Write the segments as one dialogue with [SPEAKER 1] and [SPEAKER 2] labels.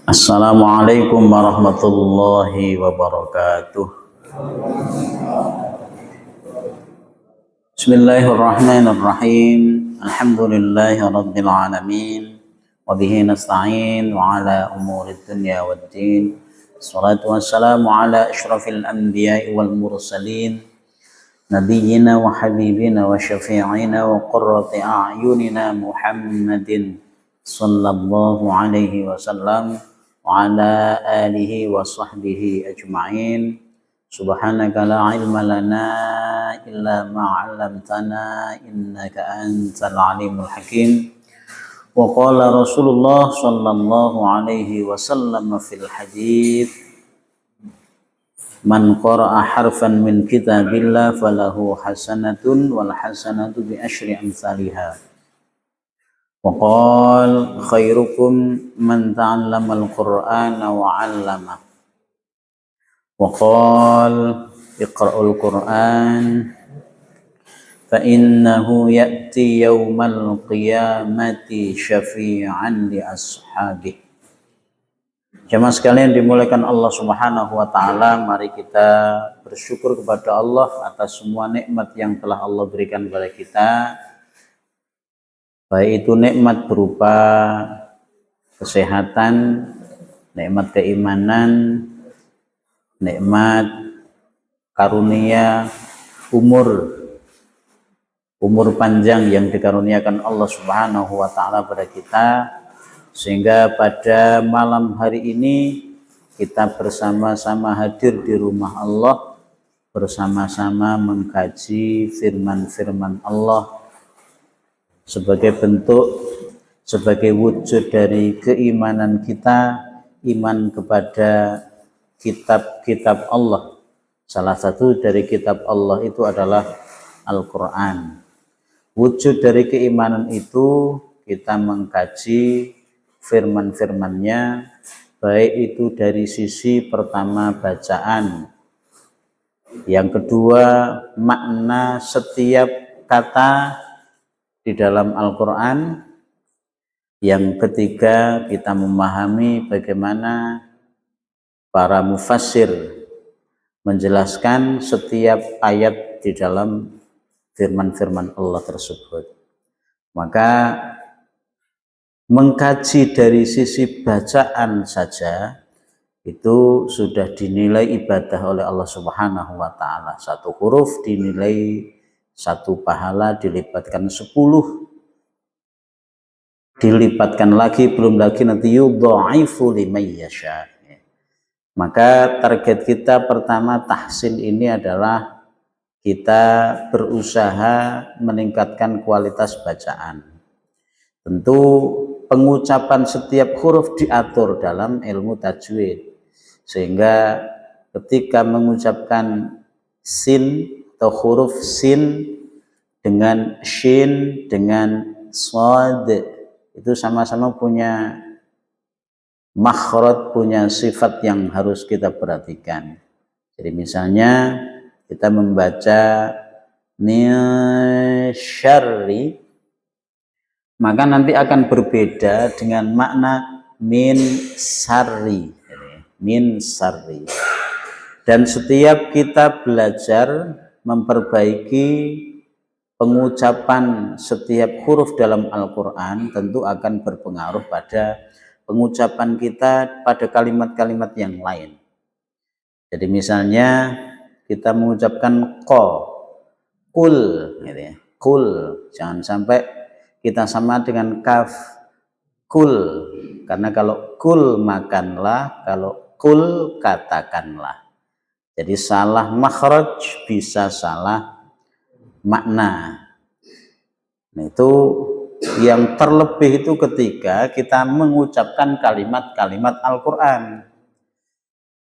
[SPEAKER 1] Assalamualaikum warahmatullahi wabarakatuh. Bismillahirrahmanirrahim. Alhamdulillahi rabbil alamin. Wa bihi nasta'in wa ala umurid dunya waddin. Assalatu wassalamu ala asyrafil anbiya'i wal mursalin. Nabiyyina wa habibina wa syafi'ina wa qurrati a'yunina Muhammadin sallallahu alaihi wasallam wa ala alihi wa sahbihi ajma'in. Subhanaka la ilma lana illa ma 'allamtana innaka antal alimul hakim. Wa qala Rasulullah sallallahu alaihi wasallam fil hadits, man qara'a harfan min kitabillah falahu hasanatun wal hasanatu bi asyri amsalha. Wa qala khairukum man ta'allama al-Qur'ana wa 'allama. Wa qala iqra'ul Qur'an fa innahu ya'ti yaumal qiyamati syafi'an li ashabihi. Jemaah sekalian dimuliakan Allah Subhanahu wa taala, mari kita bersyukur kepada Allah atas semua nikmat yang telah Allah berikan kepada kita. Baik itu nikmat berupa kesehatan, nikmat keimanan, nikmat karunia umur panjang yang dikaruniakan Allah Subhanahu wa taala pada kita, sehingga pada malam hari ini kita bersama-sama hadir di rumah Allah, bersama-sama mengkaji firman-firman Allah sebagai bentuk, sebagai wujud dari keimanan kita, iman kepada kitab-kitab Allah. Salah satu dari kitab Allah itu adalah Al-Quran. Wujud dari keimanan itu kita mengkaji firman-firmannya, baik itu dari sisi pertama bacaan, yang kedua makna setiap kata di dalam Al-Quran, yang ketiga kita memahami bagaimana para mufassir menjelaskan setiap ayat di dalam firman-firman Allah tersebut. Maka mengkaji dari sisi bacaan saja itu sudah dinilai ibadah oleh Allah Subhanahu wa taala. Satu huruf dinilai satu pahala, dilipatkan 10, dilipatkan lagi, belum lagi nanti yudha'ifu liman yasha. Maka target kita pertama tahsin ini adalah kita berusaha meningkatkan kualitas bacaan. Tentu pengucapan setiap huruf diatur dalam ilmu tajwid, sehingga ketika mengucapkan sin atau huruf sin dengan shin dengan shad itu sama-sama punya makhraj, punya sifat yang harus kita perhatikan. Jadi misalnya kita membaca min syarri, maka nanti akan berbeda dengan makna min sarri, min sarri. Dan setiap kita belajar memperbaiki pengucapan setiap huruf dalam Al-Quran, tentu akan berpengaruh pada pengucapan kita pada kalimat-kalimat yang lain. Jadi misalnya kita mengucapkan kul, gitu ya, kul, jangan sampai kita sama dengan kaf, kul, karena kalau kul makanlah, kalau kul katakanlah. Jadi salah makhraj bisa salah makna. Nah, itu yang terlebih itu ketika kita mengucapkan kalimat-kalimat Al-Quran.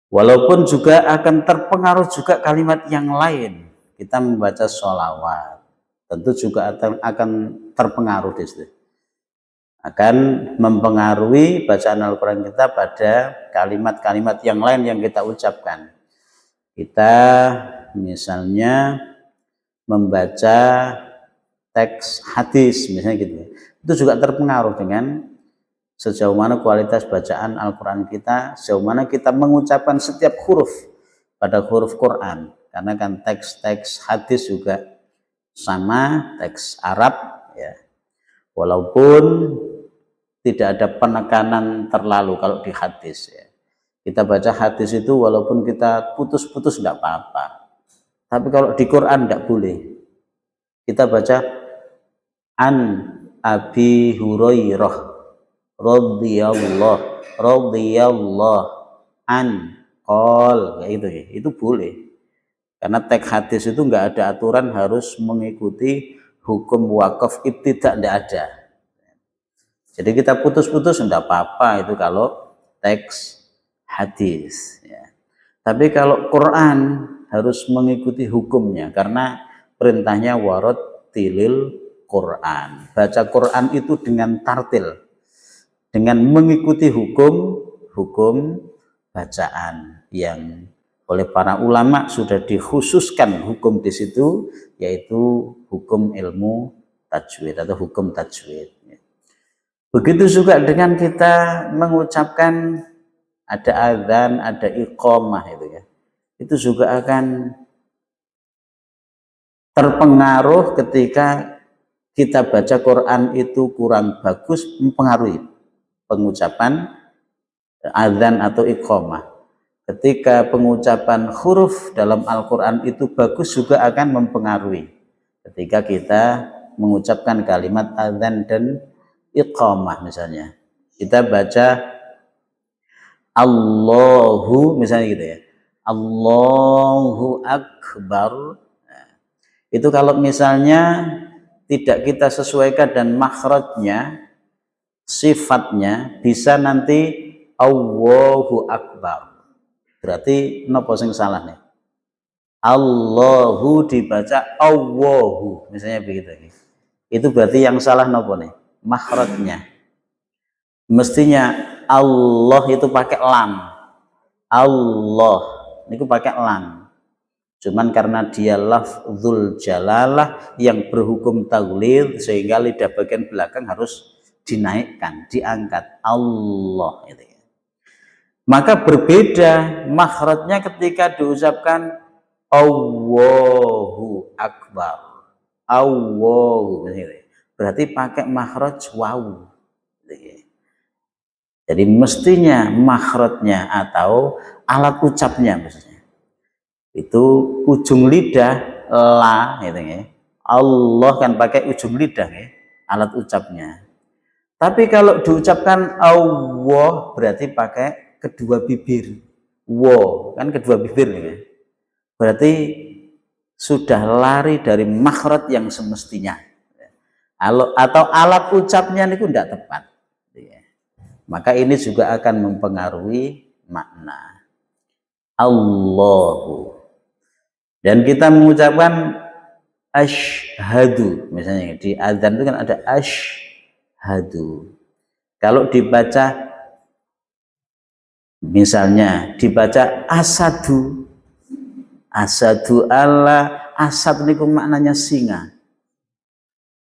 [SPEAKER 1] Walaupun juga akan terpengaruh juga kalimat yang lain. Kita membaca sholawat, tentu juga akan terpengaruh di situ. Akan mempengaruhi bacaan Al-Quran kita pada kalimat-kalimat yang lain yang kita ucapkan. Kita misalnya membaca teks hadis misalnya gitu, itu juga terpengaruh dengan sejauh mana kualitas bacaan Al-Quran kita, sejauh mana kita mengucapkan setiap huruf pada huruf Quran. Karena kan teks-teks hadis juga sama, teks Arab ya. Walaupun tidak ada penekanan terlalu kalau di hadis ya. Kita baca hadis itu walaupun kita putus-putus tidak apa-apa. Tapi kalau di Quran tidak boleh. Kita baca an Abi Hurairah radhiyallahu an qol, kayak gitu ya. Itu boleh. Karena teks hadis itu nggak ada aturan harus mengikuti hukum wakaf ibtidak, tidak ada. Jadi kita putus-putus tidak apa-apa itu kalau teks hadis ya. Tapi kalau Quran harus mengikuti hukumnya karena perintahnya warot tilil Quran. Baca Quran itu dengan tartil, dengan mengikuti hukum bacaan yang oleh para ulama sudah dikhususkan hukum di situ, yaitu hukum ilmu tajwid atau hukum tajwid. Begitu juga dengan kita mengucapkan ada adzan, ada iqamah itu ya. Itu juga akan terpengaruh ketika kita baca Quran itu kurang bagus, mempengaruhi pengucapan adzan atau iqamah. Ketika pengucapan huruf dalam Al-Quran itu bagus juga akan mempengaruhi ketika kita mengucapkan kalimat adzan dan iqamah. Misalnya kita baca Allahu misalnya gitu ya, Allahu Akbar. Nah, itu kalau misalnya tidak kita sesuaikan dan makhrajnya, sifatnya bisa nanti Allahu Akbar. Berarti nopo sing salah nih? Allahu dibaca Allahu, misalnya begitu. Itu berarti yang salah nopo nih? Makhrajnya. Mestinya Allah itu pakai lam. Allah itu pakai lam. Cuman karena dia lafzul jalalah yang berhukum taghlid sehingga lidah bagian belakang harus dinaikkan, diangkat. Allah itu ya. Maka berbeda makhrajnya ketika diucapkan Allahu Akbar. Allahu berarti pakai makhraj waw. Jadi mestinya makhrajnya atau alat ucapnya maksudnya itu ujung lidah la gitu ya. Allah kan pakai ujung lidah ya, alat ucapnya. Tapi kalau diucapkan Allah berarti pakai kedua bibir. Wo kan kedua bibir ya. Berarti sudah lari dari makhraj yang semestinya. Atau alat ucapnya itu tidak tepat. Maka ini juga akan mempengaruhi makna Allahu. Dan kita mengucapkan asyhadu, misalnya di adzan itu kan ada asyhadu. Kalau dibaca misalnya dibaca asadu, asadu Allah, asad niku maknanya singa.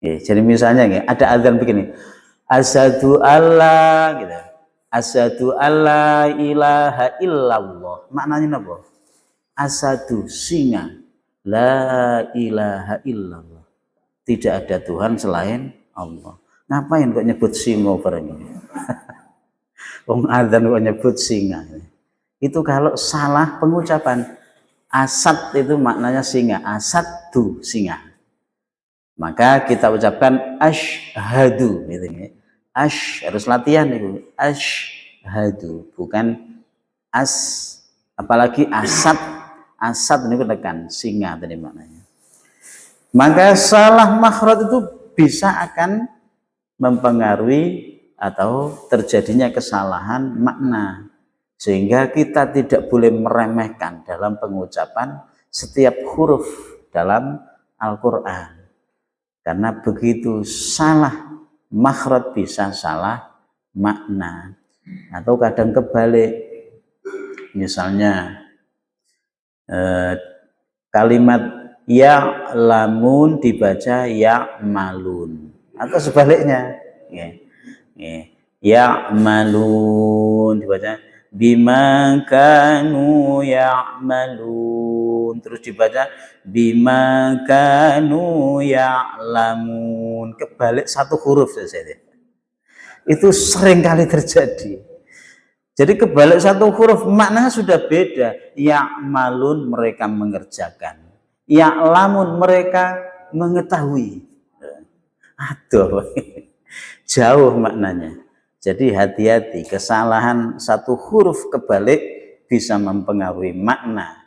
[SPEAKER 1] Jadi misalnya ada adzan begini, asyhadu alla gitu. Asyhadu alla ilaha illallah. Maknanya apa? Asyhadu singa. La ilaha illallah. Tidak ada Tuhan selain Allah. Ngapain kok nyebut singa bareng ini? Wong adzan kok nyebut singa. Itu kalau salah pengucapan. Asad itu maknanya singa. Asadu singa. Maka kita ucapkan asyhadu gitu ya. Harus latihan itu. Asyhadu bukan apalagi asad. Asad ini tekan singa tadi maknanya. Maka salah makhraj itu bisa akan mempengaruhi atau terjadinya kesalahan makna. Sehingga kita tidak boleh meremehkan dalam pengucapan setiap huruf dalam Al-Quran. Karena begitu salah makhraj bisa salah makna. Atau kadang kebalik. Misalnya kalimat ya lamun dibaca ya malun. Atau sebaliknya. ya'malun, dibaca bima kanu ya'malun, terus dibaca bima kanu ya'lamun, kebalik satu huruf saja. Itu sering kali terjadi. Jadi kebalik satu huruf maknanya sudah beda. Ya'malun mereka mengerjakan, ya'lamun mereka mengetahui. Aduh, jauh maknanya. Jadi hati-hati, kesalahan satu huruf kebalik bisa mempengaruhi makna.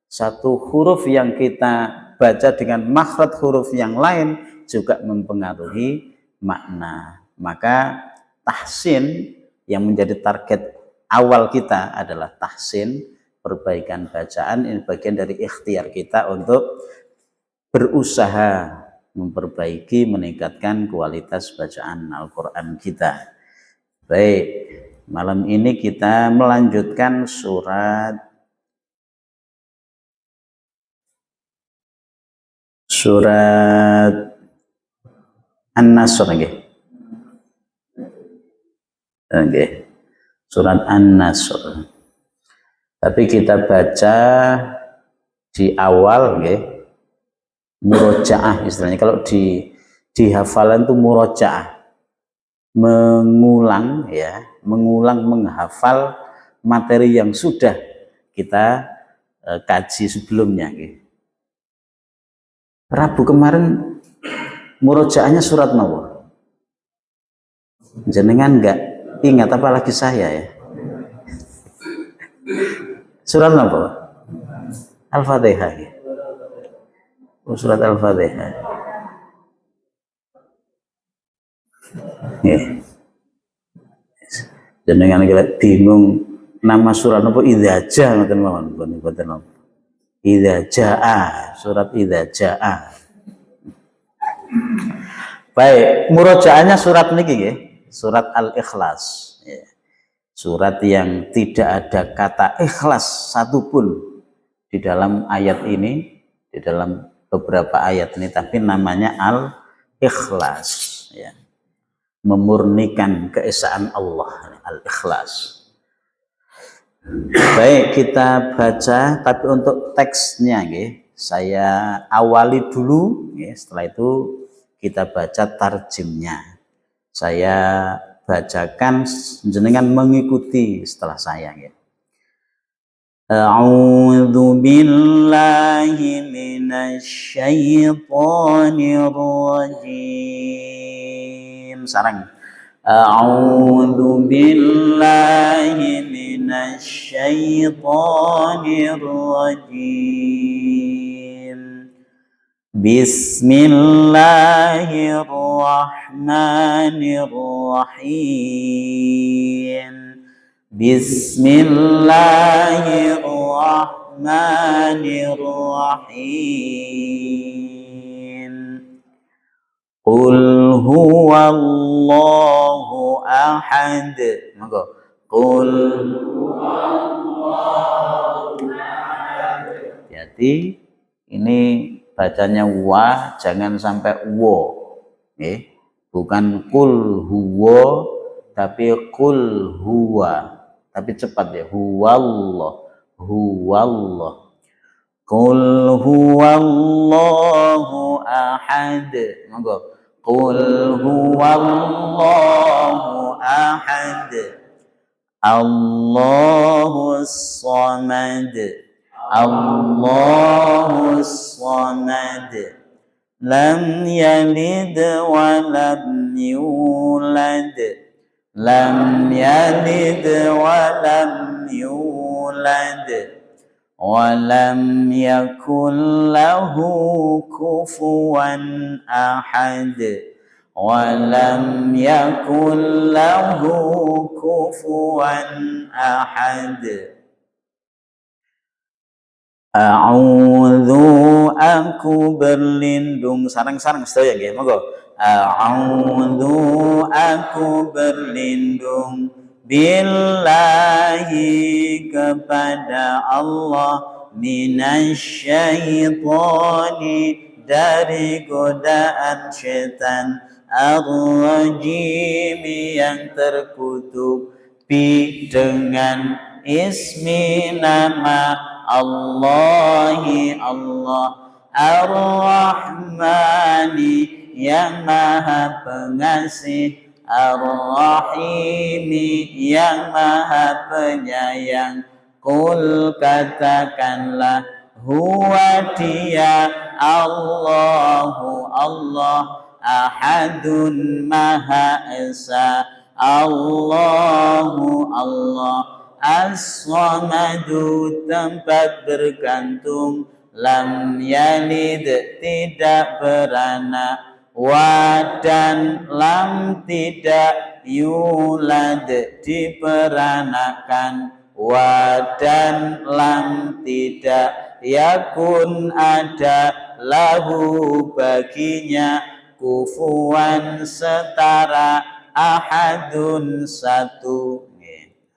[SPEAKER 1] Satu huruf yang kita baca dengan makhraj huruf yang lain juga mempengaruhi makna. Maka tahsin yang menjadi target awal kita adalah tahsin, perbaikan bacaan. Ini bagian dari ikhtiar kita untuk berusaha memperbaiki, meningkatkan kualitas bacaan Al-Quran kita. Baik, malam ini kita melanjutkan surat An-Nasr. Surat An-Nasr. Tapi kita baca di awal, murojaah istilahnya. Kalau di hafalan itu murojaah, mengulang menghafal materi yang sudah kita kaji sebelumnya. Rabu kemarin murojaahnya surat apa? Jenengan enggak ingat, apalagi saya ya. Surat apa? Al-Fatihah. Surat Al-Fatihah. Jenengan kira bingung nama surat apa? Idza jaa ngoten mawon, mboten napa. Idza jaa, surat idza jaa. Baik, murojaahnya surat niki nggih, surat Al-Ikhlas. Surat yang tidak ada kata ikhlas satupun di dalam ayat ini, di dalam beberapa ayat ini, tapi namanya Al-Ikhlas, memurnikan keesaan Allah, Al-Ikhlas. Baik, kita baca, tapi untuk teksnya saya awali dulu, setelah itu kita baca tarjimnya. Saya bacakan, jenengan mengikuti setelah saya. A'udzu billahi minasy syaithanir rajim. Sarang. A'udzu billahi minasy syaithanir rajim. Bismillahirrahmanirrahim. Bismillahirrahmanirrahim. Qul huwallahu ahad. Monggo. Qul huwallahu ahad. Jadi ini bacanya wa, jangan sampai wo. Bukan kul huwa, tapi kul huwa. Tapi cepat ya, huwallah, huwallah. Qul huwallahu ahad. Monggo. Qul huwallahu ahad. Allahus samad. Allahus samad. Lam yalid wa lam yulad. Lam yalid wa lam yulad. Wa lam yakul lahu kufuwan ahad. Wa lam yakul lahu kufuwan ahad. A'udzu, aku berlindung, sarang-sarang sedaya nggih, monggo. A'udzu, aku berlindung billahi kepada Allah, minasyaitoni dari godaan syaitan, ar-rajim yang terkutubi dengan ismi nama Allahi Allah, ar-Rahmani yang maha pengasih, ar-Rahimi yang maha penyayang. Qul katakanlah, huwa dia Allahu Allah, ahadun maha esa, Allahu Allah, as-samadu tempat bergantung, lam yalid tidak beranak, wa dan lam tidak yulad diperanakan, wa dan lam tidak yakun ada lahu baginya kufuwan setara, ahadun satu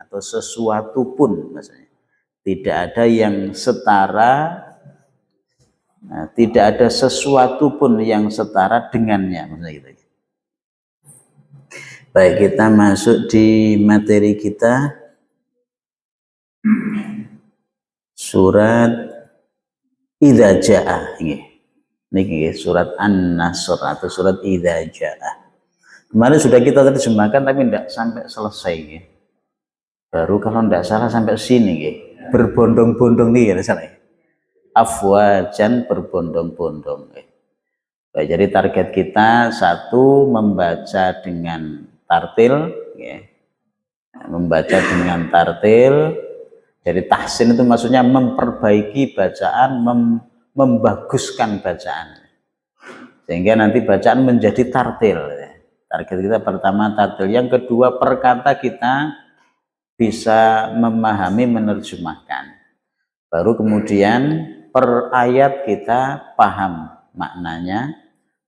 [SPEAKER 1] atau sesuatu pun maksudnya tidak ada yang setara. Nah, tidak ada sesuatu pun yang setara dengannya, maksudnya gitu. Baik, kita masuk di materi kita, surat Idza Jaa. Ini surat An-Nasr atau surat Idza Jaa. Kemarin sudah kita terjemahkan tapi tidak sampai selesai. Baru kalau tidak salah sampai sini, berbondong-bondong nih, salah. Afwajan berbondong-bondong. Baik, jadi target kita satu, membaca dengan tartil, membaca dengan tartil. Jadi tahsin itu maksudnya memperbaiki bacaan, membaguskan bacaan, sehingga nanti bacaan menjadi tartil. Target kita pertama tartil, yang kedua per kata kita bisa memahami, menerjemahkan. Baru kemudian per ayat kita paham maknanya,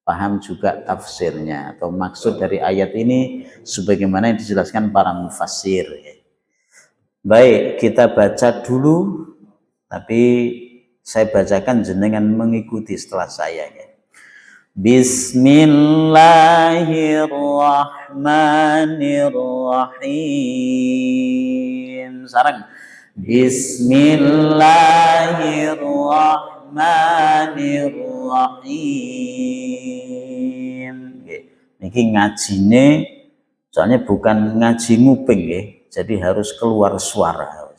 [SPEAKER 1] paham juga tafsirnya atau maksud dari ayat ini sebagaimana yang dijelaskan para mufassir. Baik, kita baca dulu, tapi saya bacakan jenengan mengikuti setelah saya. Bismillahirrahmanirrahim. Sarang. Bismillahirrahmanirrahim. Niki ngajine soalnya bukan ngaji nguping, jadi harus keluar suara.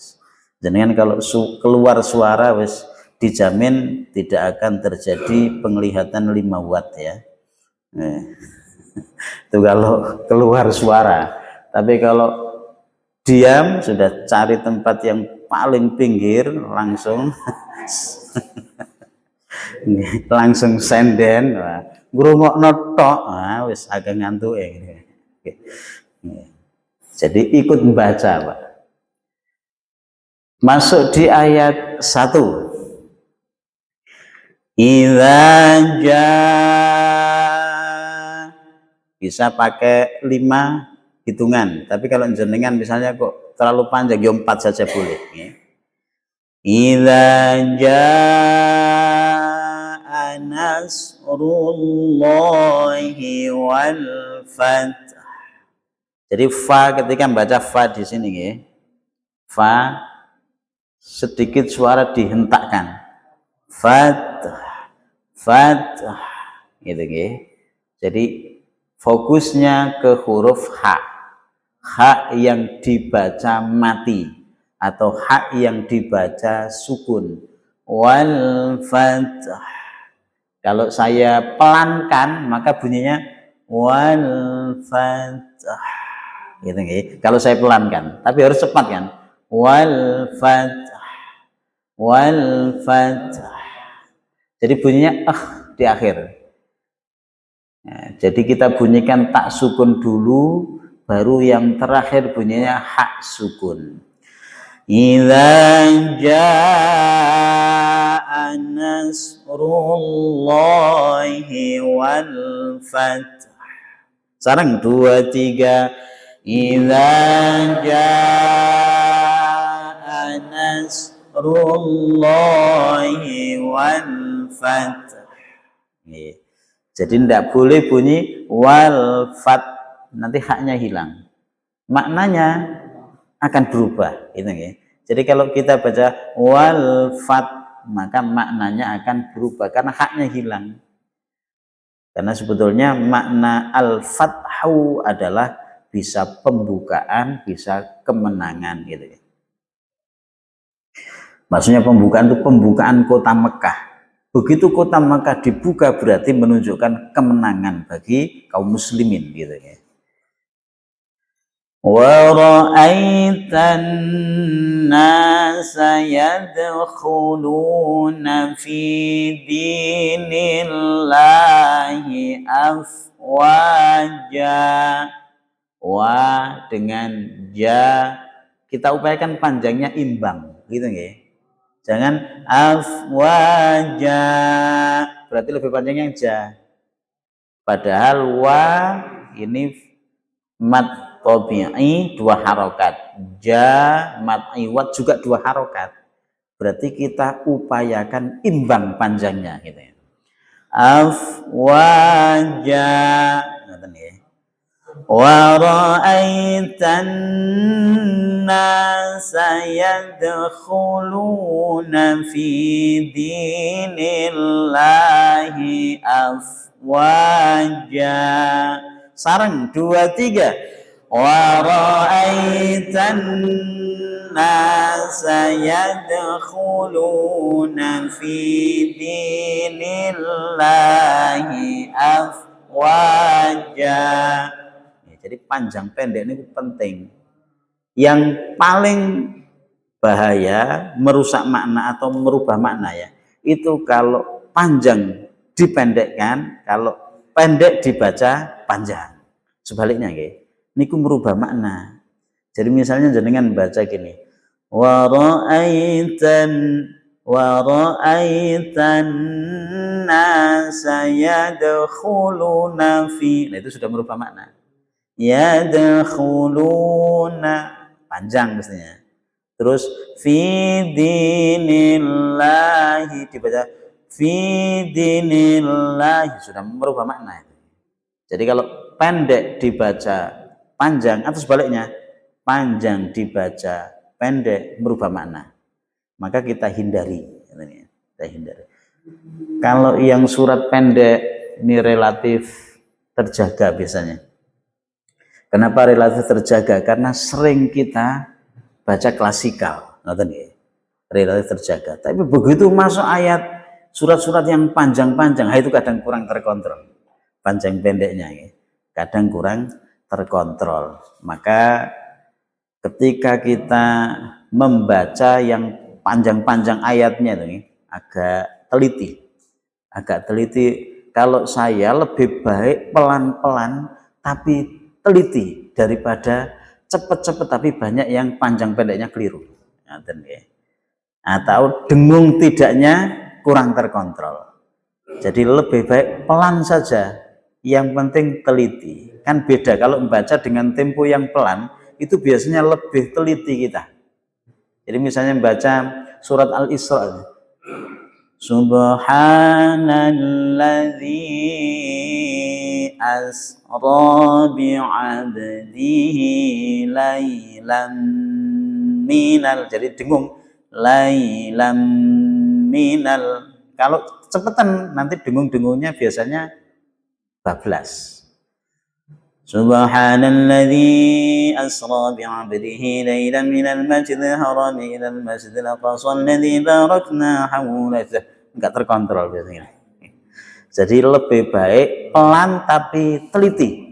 [SPEAKER 1] Jangan kalau keluar suara wis dijamin tidak akan terjadi penglihatan 5 watt ya. Itu kalau keluar suara. Tapi kalau diam, sudah cari tempat yang paling pinggir, langsung langsung senden, ngrungokno tok, wis agak ngantuk ya. Jadi ikut membaca, Pak. Masuk di ayat 1. Idza jaa, bisa pakai 5 hitungan, tapi kalau jenengan misalnya kok terlalu panjang, 4 saja boleh. Idza jaa nasrullahi wal fath. Jadi fa, ketika membaca fa di sini, fa sedikit suara dihentakkan. Fath, gitu Jadi fokusnya ke huruf ha. Ha yang dibaca mati atau ha yang dibaca sukun. Wal fath. Kalau saya pelankan maka bunyinya wal fath. Gitu Kalau saya pelankan, tapi harus cepat kan? Wal fath. Wal fath. Jadi bunyinya di akhir. Nah, jadi kita bunyikan tak sukun dulu, baru yang terakhir bunyinya hak sukun. Idza jaa nasrullahi wal fath. Sareng 2 3. Idza jaa nasrullahi wal fath. Jadi tidak boleh bunyi wal fat, nanti haknya hilang, maknanya akan berubah gitu ya. Jadi kalau kita baca wal fat, maka maknanya akan berubah karena haknya hilang. Karena sebetulnya makna al-fathu adalah bisa pembukaan, bisa kemenangan gitu ya. Maksudnya pembukaan itu pembukaan kota Mekah. Begitu kota Mekah dibuka berarti menunjukkan kemenangan bagi kaum muslimin gitu ya. Wa ra'aitan nasa yadkhuluna fi dinillahi afwaja. Wa dengan ja kita upayakan panjangnya imbang gitu ya. Jangan afwaja, berarti lebih panjang yang ja. Padahal wa ini mad tabi'i 2 harokat, ja mad iwad juga 2 harokat. Berarti kita upayakan imbang panjangnya gitu ya. Afwaja, ngoten ya. Wa ra'aitan nasa yadkhuluna fi dinillahi afwaja. Sareng 2 3. Wa ra'aitan nasa yadkhuluna fi dinillahi afwaja. Jadi panjang pendek ini penting. Yang paling bahaya merusak makna atau merubah makna ya, itu kalau panjang dipendekkan, kalau pendek dibaca panjang. Sebaliknya nggih, niku merubah makna. Jadi misalnya jenengan baca gini, wa ra'aitan nasa yadkhuluna fi, nah itu sudah merubah makna. Yadkhuluna panjang mestinya. Terus fi dinillahi dibaca fi dinillahi, sudah merubah makna. Jadi kalau pendek dibaca panjang atau sebaliknya panjang dibaca pendek merubah makna. Maka kita hindari. Kita hindari. Kalau yang surat pendek ini relatif terjaga biasanya. Kenapa relatif terjaga? Karena sering kita baca klasikal, relatif terjaga. Tapi begitu masuk ayat surat-surat yang panjang-panjang, itu kadang kurang terkontrol. Panjang pendeknya, kadang kurang terkontrol. Maka ketika kita membaca yang panjang-panjang ayatnya itu agak teliti. Kalau saya lebih baik pelan-pelan tapi teliti daripada cepet-cepet tapi banyak yang panjang pendeknya keliru. Atau dengung tidaknya kurang terkontrol. Jadi lebih baik pelan saja, yang penting teliti. Kan beda kalau membaca dengan tempo yang pelan, itu biasanya lebih teliti kita. Jadi misalnya membaca surat Al-Isra, Subhanalladzi asra bi'abdihi laylam minal, jadi dengung laylam minal. Kalau cepetan nanti dengung-dengungnya biasanya bablas. Subhanalladzi asra bi'abdihi laylan minal masjidil haram ilal masjidil aqsa alladzi barakna hawlahu. Enggak terkontrol biasanya. Jadi lebih baik pelan tapi teliti.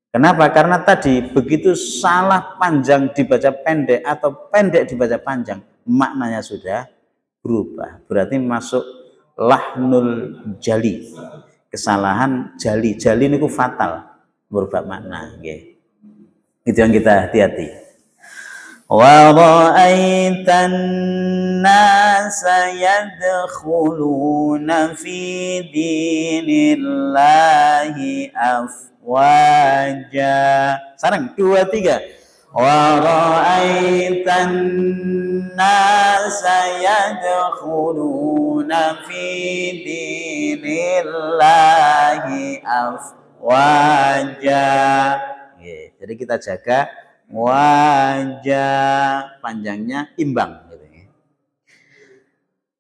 [SPEAKER 1] Kenapa? Karena tadi begitu salah panjang dibaca pendek atau pendek dibaca panjang, maknanya sudah berubah. Berarti masuk lahnul jali. Kesalahan jali. Jali ini fatal, berubah makna. Okay. Itu yang kita hati-hati. Wa ra'aitan nasa yadkhuluna fi dinillahi afwaja. Sareng 2 3. Wa ra'aitan nasa yadkhuluna fi dinillahi afwaja. wajah. Jadi kita jaga wajah, panjangnya imbang gitu.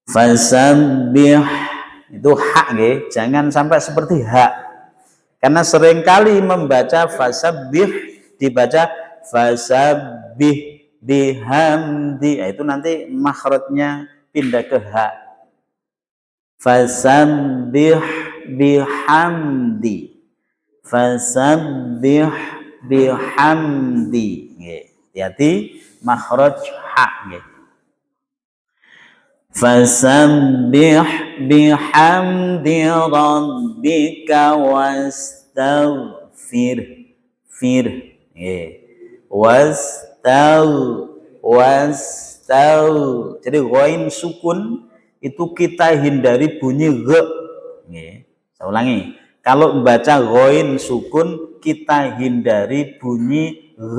[SPEAKER 1] Fasabbih itu hak nggih, jangan sampai seperti hak. Karena seringkali membaca fasabbih dibaca fasabbih bihamdi. Itu nanti makhrajnya pindah ke hak. Fasabbih bihamdi. Fasabbih bihamdi. Hati-hati makhraj hak nggih. Fasabbih bihamdi rabbika wastaghfir jadi ghain sukun itu kita hindari bunyi g. Saya ulangi, kalau membaca ghain sukun kita hindari bunyi g.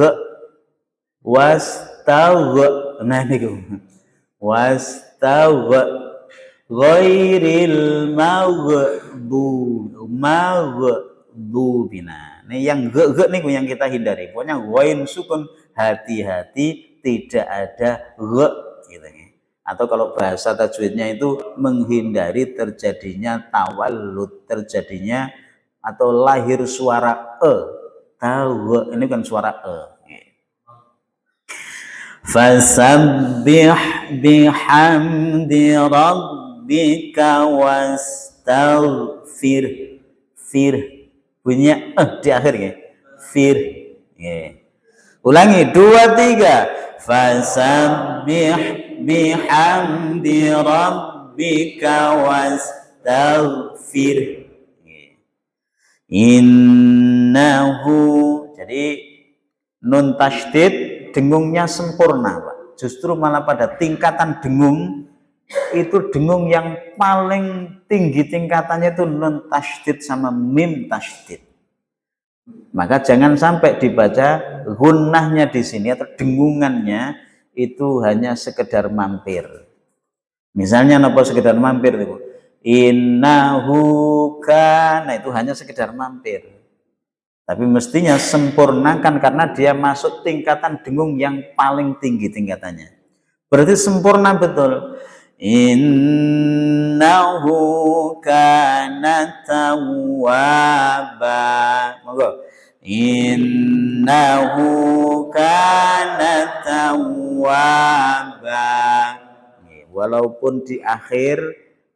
[SPEAKER 1] Nah niku ghairil maghdubina. Ini yang ge niku yang kita hindari. Pokoknya ghain sukun, hati-hati tidak ada ge gitu. Atau kalau bahasa tajwidnya itu menghindari terjadinya tawallud, terjadinya atau lahir suara e. Tahu ini kan suara e. Fasabbih bihamdi rabbika wastaghfir. Bunyinya di akhir ya. Ulangi 2 3. Fasabbih bihamdi rabbika wastaghfir. Innahu. Jadi nun tasydid dengungnya sempurna, Pak. Justru malah pada tingkatan dengung itu dengung yang paling tinggi tingkatannya itu nun tasydid sama mim tasydid. Maka jangan sampai dibaca gunnahnya di sini atau dengungannya itu hanya sekedar mampir. Misalnya apa sekedar mampir itu? Innahu kana, itu hanya sekedar mampir. Tapi mestinya sempurnakan karena dia masuk tingkatan dengung yang paling tinggi tingkatannya. Berarti sempurna betul. Innahu kana tawwaba. Monggo. Innahu kana tawwaba. Walaupun di akhir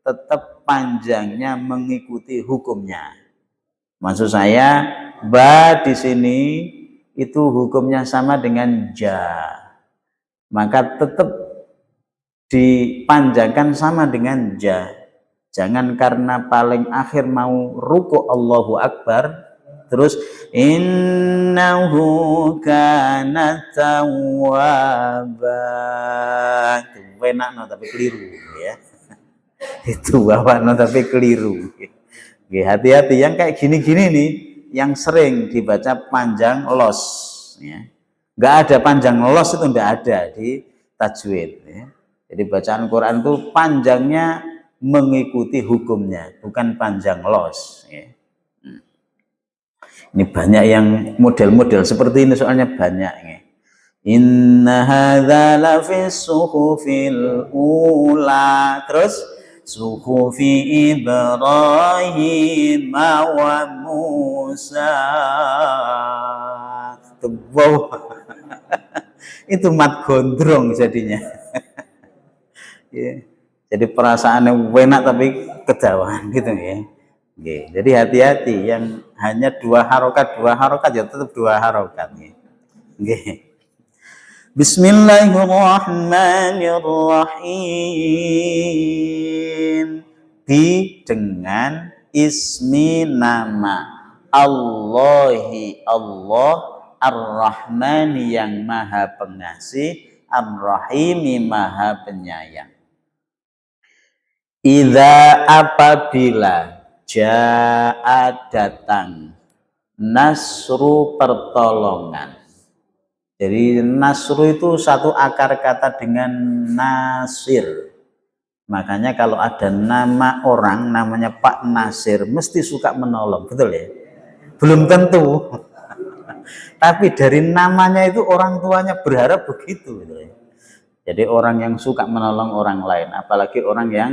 [SPEAKER 1] tetap panjangnya mengikuti hukumnya. Maksud saya, ba di sini itu hukumnya sama dengan ja. Maka tetap dipanjangkan sama dengan ja. Jangan karena paling akhir mau ruku Allahu Akbar, terus innahu kana tawwaba. Itu enak tapi keliru ya. Itu bawaan tapi keliru. Hati-hati yang kayak gini-gini nih yang sering dibaca panjang los ya. Nggak ada panjang los, itu nggak ada di tajwid ya. Jadi bacaan Quran itu panjangnya mengikuti hukumnya, bukan panjang los ya. Ini banyak yang model-model seperti ini soalnya banyak ya. Inna hadza la fi suhufil ula, terus suhufi Ibrahim wa Musa. Wow. Itu mat gondrong jadinya. Jadi perasaannya enak tapi kedawan gitu ya. Jadi hati-hati yang hanya 2 harokat ya tetap 2 harokat. Bismillahirrahmanirrahim. Dengan ismi nama Allahi, Allah Ar-Rahmani yang maha pengasih, Ar-Rahimi maha penyayang. Idza apabila jaa datang nasru pertolongan. Jadi nasru itu satu akar kata dengan nasir. Makanya kalau ada nama orang namanya Pak Nasir mesti suka menolong, betul ya? Belum tentu. Tapi dari namanya itu orang tuanya berharap begitu gitu ya. Jadi orang yang suka menolong orang lain, apalagi orang yang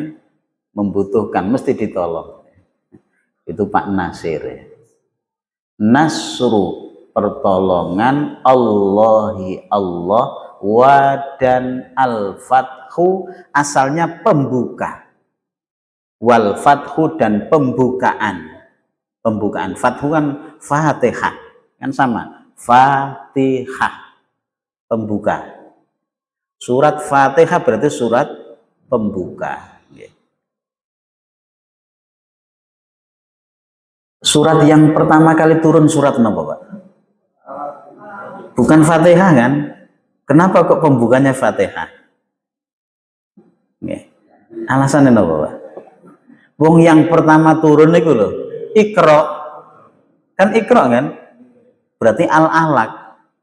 [SPEAKER 1] membutuhkan mesti ditolong. Itu Pak Nasir ya. Nasru pertolongan Allahi Allah wa dan al-fathu asalnya pembuka. Wal fathu dan pembukaan. Pembukaan. Fathu kan Fatihah. Kan sama. Fatihah. Pembuka. Surat Fatihah berarti surat pembuka. Surat yang pertama kali turun surat apa, Pak? Bukan Fatihah kan? Kenapa kok pembukanya Fatihah? Alasannya apa, Pak? Wong yang pertama turun itu loh, Iqra. Kan Iqra kan? Berarti Al-Alaq.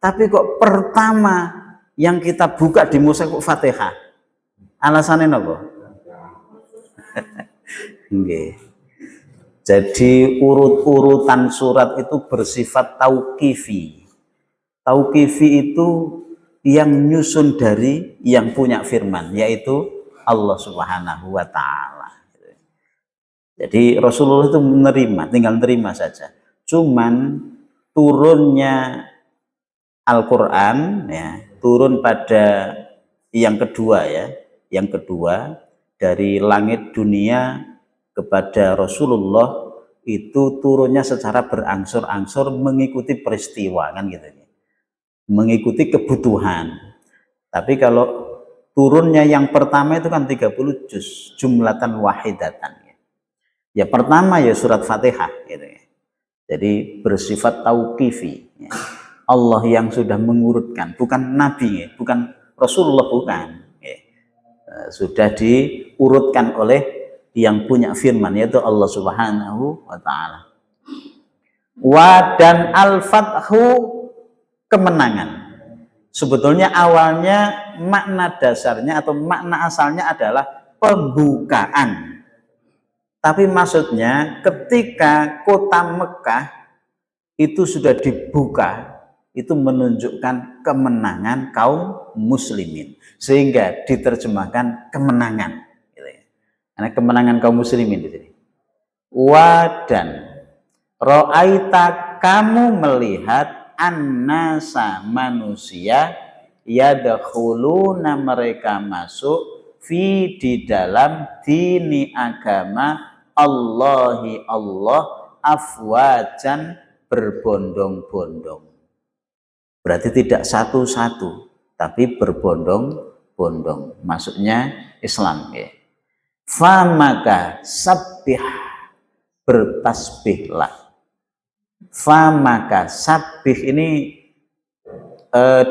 [SPEAKER 1] Tapi kok pertama yang kita buka di mushaf kok Fatihah? Alasannya apa? Nggih. Jadi urut-urutan surat itu bersifat tauqifi. Tauqifi itu yang nyusun dari yang punya firman, yaitu Allah Subhanahu wa Ta'ala. Jadi Rasulullah itu menerima, tinggal terima saja. Cuman turunnya Al-Quran ya, turun pada yang kedua ya, yang kedua dari langit dunia kepada Rasulullah itu turunnya secara berangsur-angsur mengikuti peristiwa kan gitu, mengikuti kebutuhan. Tapi kalau turunnya yang pertama itu kan 30 juz, jumlatan wahidatan. Ya pertama ya surat Fatihah gitu ya. Jadi bersifat tauqifi ya. Allah yang sudah mengurutkan, bukan Nabi ya, bukan Rasulullah, bukan ya. Sudah diurutkan oleh yang punya firman, yaitu Allah Subhanahu wa Ta'ala. Wa dan al-fathu kemenangan. Sebetulnya awalnya makna dasarnya atau makna asalnya adalah pembukaan. Tapi maksudnya ketika kota Mekah itu sudah dibuka, itu menunjukkan kemenangan kaum muslimin. Sehingga diterjemahkan kemenangan. Karena kemenangan kaum muslimin di sini. Wadan ro'aita kamu melihat annasa manusia yadkhuluna mereka masuk fi di dalam dini agama Allahi Allah afwajan berbondong-bondong. Berarti tidak satu-satu, tapi berbondong-bondong. Maksudnya Islam ya. Famaka sabbih bertasbihlah. Famaka sabbih ini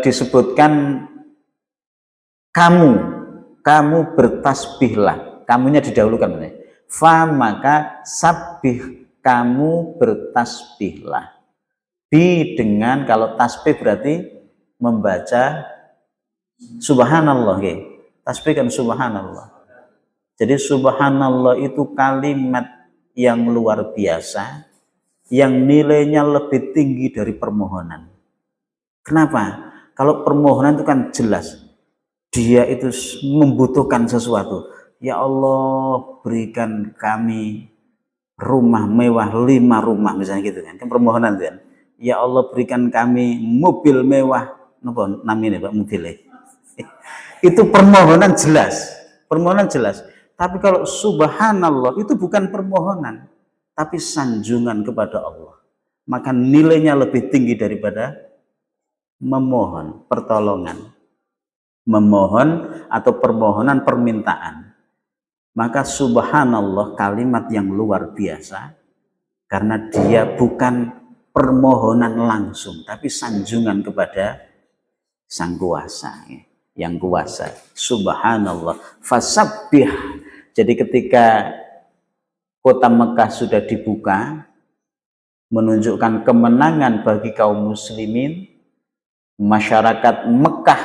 [SPEAKER 1] disebutkan kamu bertasbihlah. Kamunya didahulukan. Famaka sabbih kamu bertasbihlah. Bi dengan kalau tasbih berarti membaca subhanallah ya. Tasbih kan subhanallah. Jadi subhanallah itu kalimat yang luar biasa, yang nilainya lebih tinggi dari permohonan. Kenapa? Kalau permohonan itu kan jelas, dia itu membutuhkan sesuatu. Ya Allah berikan kami rumah mewah 5 rumah misalnya gitu kan. Kan permohonan kan. Ya Allah berikan kami mobil mewah. Napa namanya Pak mobilnya? Itu permohonan jelas. Permohonan jelas. Tapi kalau subhanallah itu bukan permohonan, tapi sanjungan kepada Allah. Maka nilainya lebih tinggi daripada memohon pertolongan. Memohon atau permohonan permintaan. Maka subhanallah kalimat yang luar biasa karena dia bukan permohonan langsung, tapi sanjungan kepada Sang Kuasa, yang kuasa. Subhanallah. Fasabbih. Jadi ketika kota Mekah sudah dibuka, menunjukkan kemenangan bagi kaum muslimin, masyarakat Mekah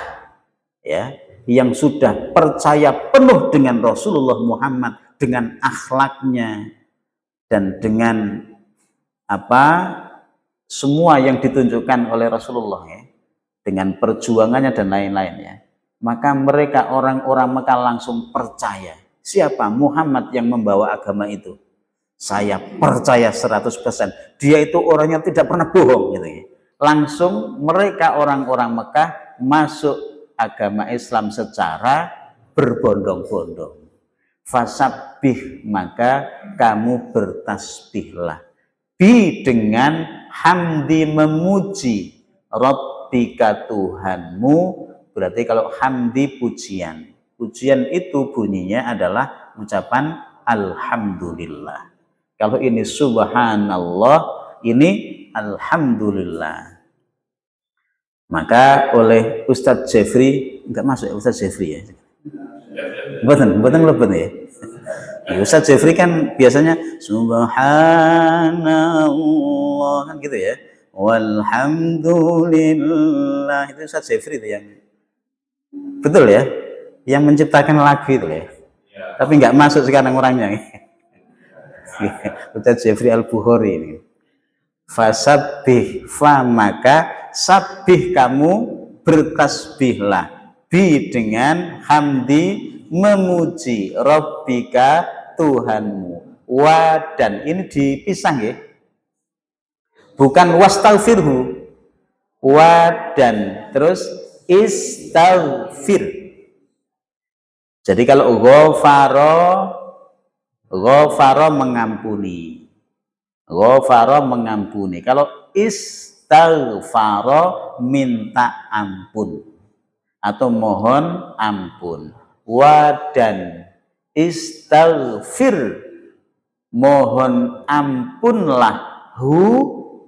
[SPEAKER 1] ya, yang sudah percaya penuh dengan Rasulullah Muhammad, dengan akhlaknya dan dengan semua yang ditunjukkan oleh Rasulullah ya, dengan perjuangannya dan lain-lainnya, maka mereka orang-orang Mekah langsung percaya. Siapa? Muhammad yang membawa agama itu. Saya percaya 100%. Dia itu orangnya tidak pernah bohong gitu ya. Langsung mereka orang-orang Mekah masuk agama Islam secara berbondong-bondong. Fasabbih, maka kamu bertasbihlah. Bi, dengan hamdi, memuji, Rabbika, Tuhanmu. Berarti kalau hamdi pujian. Pujian itu bunyinya adalah ucapan alhamdulillah. Kalau ini subhanallah, ini alhamdulillah. Maka oleh Ustadz Jeffrey, enggak masuk ya Ustadz Jeffrey ya? Betul lebet ya. Ustadz Jeffrey kan biasanya subhanallah kan gitu ya. Walhamdulillah, itu Ustadz Jeffrey itu yang betul ya, yang menciptakan lagu itu ya. Tapi nggak masuk sekarang orangnya. Ustadz Jeffrey Al-Bukhari ini. Fasabbih, fa, maka sabbih, kamu bertasbihlah, bi, dengan hamdi, memuji, Rabbika, Tuhanmu, wa, dan ini dipisah ya, bukan wastaghfirhu, wa, dan terus istaghfir. Jadi kalau ghafara mengampuni, ghafara mengampuni. Kalau istaghfara minta ampun atau mohon ampun. Wa, dan istaghfir, mohon ampunlah, hu,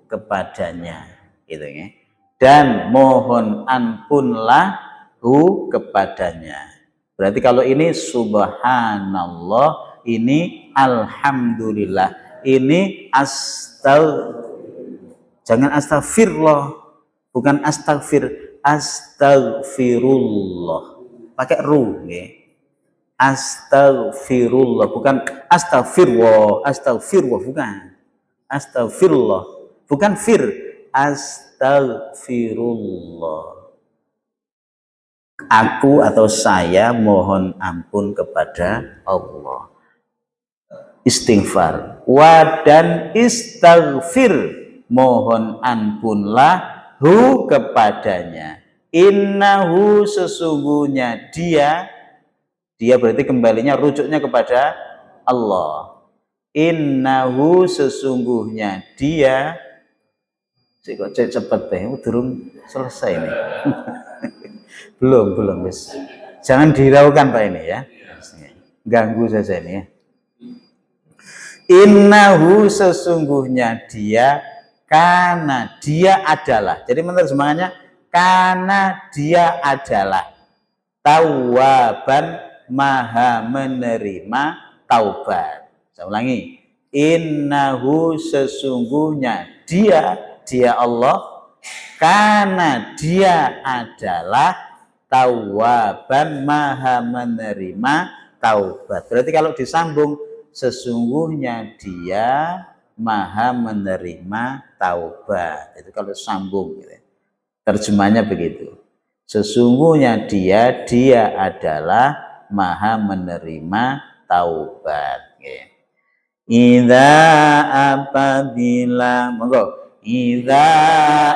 [SPEAKER 1] kepadanya, gitu ya. Dan mohon ampunlah, hu, kepadanya. Berarti kalau ini subhanallah, ini alhamdulillah, ini jangan astagfirullah, bukan astagfir, astagfirullah, pakai ru ya. Astagfirullah, bukan astagfirullah, bukan astagfirullah, bukan fir, astagfirullah. Aku atau saya mohon ampun kepada Allah. Istighfar. Wa, dan istaghfir, mohon ampunlah, hu, kepadanya. Innahu, sesungguhnya dia berarti kembalinya, rujuknya kepada Allah. Innahu, sesungguhnya dia, kok cepet deh, durung selesai nih. belum wis. Jangan diraukan Pak ini ya. Ganggu saja ini ya. Innahu, sesungguhnya dia, karena dia adalah. Jadi menerjemahkannya, karena dia adalah tawwaban, maha menerima taubat. Saya ulangi. Innahu, sesungguhnya dia Allah, karena dia adalah tawwaban, maha menerima taubat. Berarti kalau disambung, sesungguhnya dia maha menerima taubat. Itu kalau sambung gitu. Terjemahnya begitu. Sesungguhnya dia adalah maha menerima taubat. Idza apabila, monggo. Idza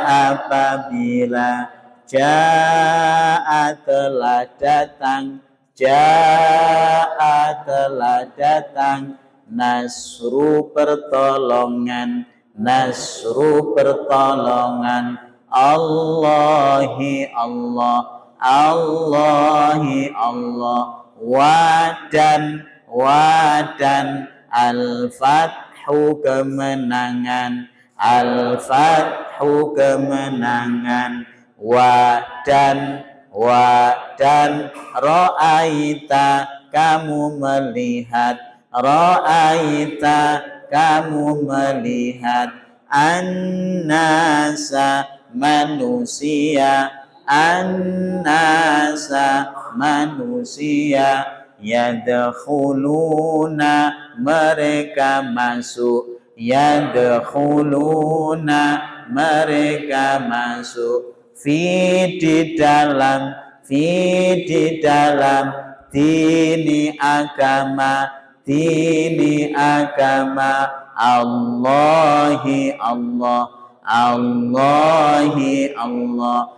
[SPEAKER 1] apabila jaa, telah datang, jaa, telah datang, nasru, pertolongan, nasru, pertolongan, Allahi, Allah, Allahi, Allah, wadan, al-fathu, kemenangan, al-fathu, kemenangan, wadan, ra'aita, kamu melihat, ra'aita, kamu melihat, an-nasa, manusia, an-nasa, manusia, yadkhuluna, mereka masuk, yadkhuluna, mereka masuk di dalam dini agama Allahi Allah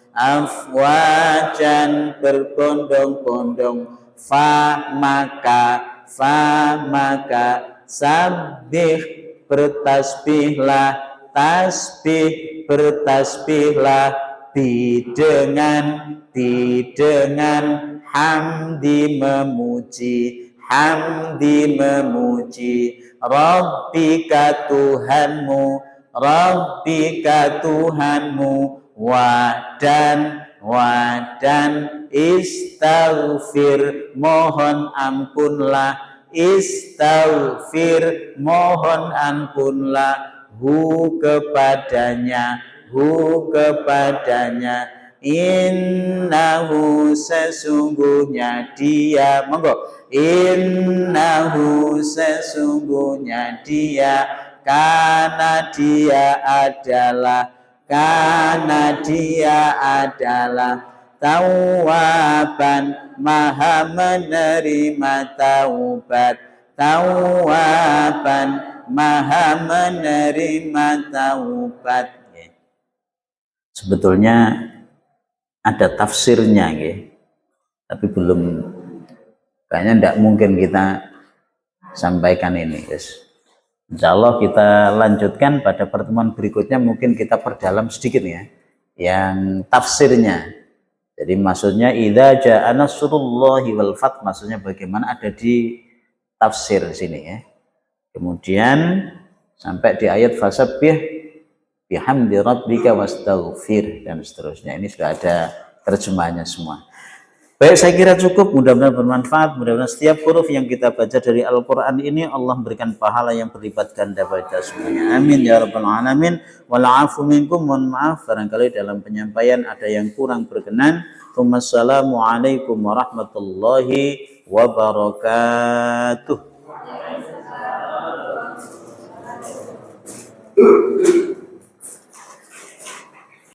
[SPEAKER 1] afwajan berbondong-bondong fa maka sabbih bertasbihlah dengan hamdi memuji Rabbika Tuhanmu wadan istaghfir mohon ampunlah hu kepadanya innahu sesungguhnya dia karena dia adalah tawaban maha menerima taubat sebetulnya ada tafsirnya tapi kayaknya tidak mungkin kita sampaikan ini Insya Allah kita lanjutkan pada pertemuan berikutnya, mungkin kita perdalam sedikit yang tafsirnya. Jadi maksudnya idza jaa nasrullahi wal fath, maksudnya bagaimana ada di tafsir sini Kemudian sampai di ayat fasabbih bihamdi rabbika wastaghfir dan seterusnya. Ini sudah ada terjemahnya semua. Baik, saya kira cukup, mudah-mudahan bermanfaat, mudah-mudahan setiap huruf yang kita baca dari Al-Quran ini Allah memberikan pahala yang berlipat ganda pada semuanya. Amin ya rabbal alamin. Wal'afu minkum, mohon maaf barangkali dalam penyampaian ada yang kurang berkenan. Wassalamualaikum warahmatullahi wabarakatuh.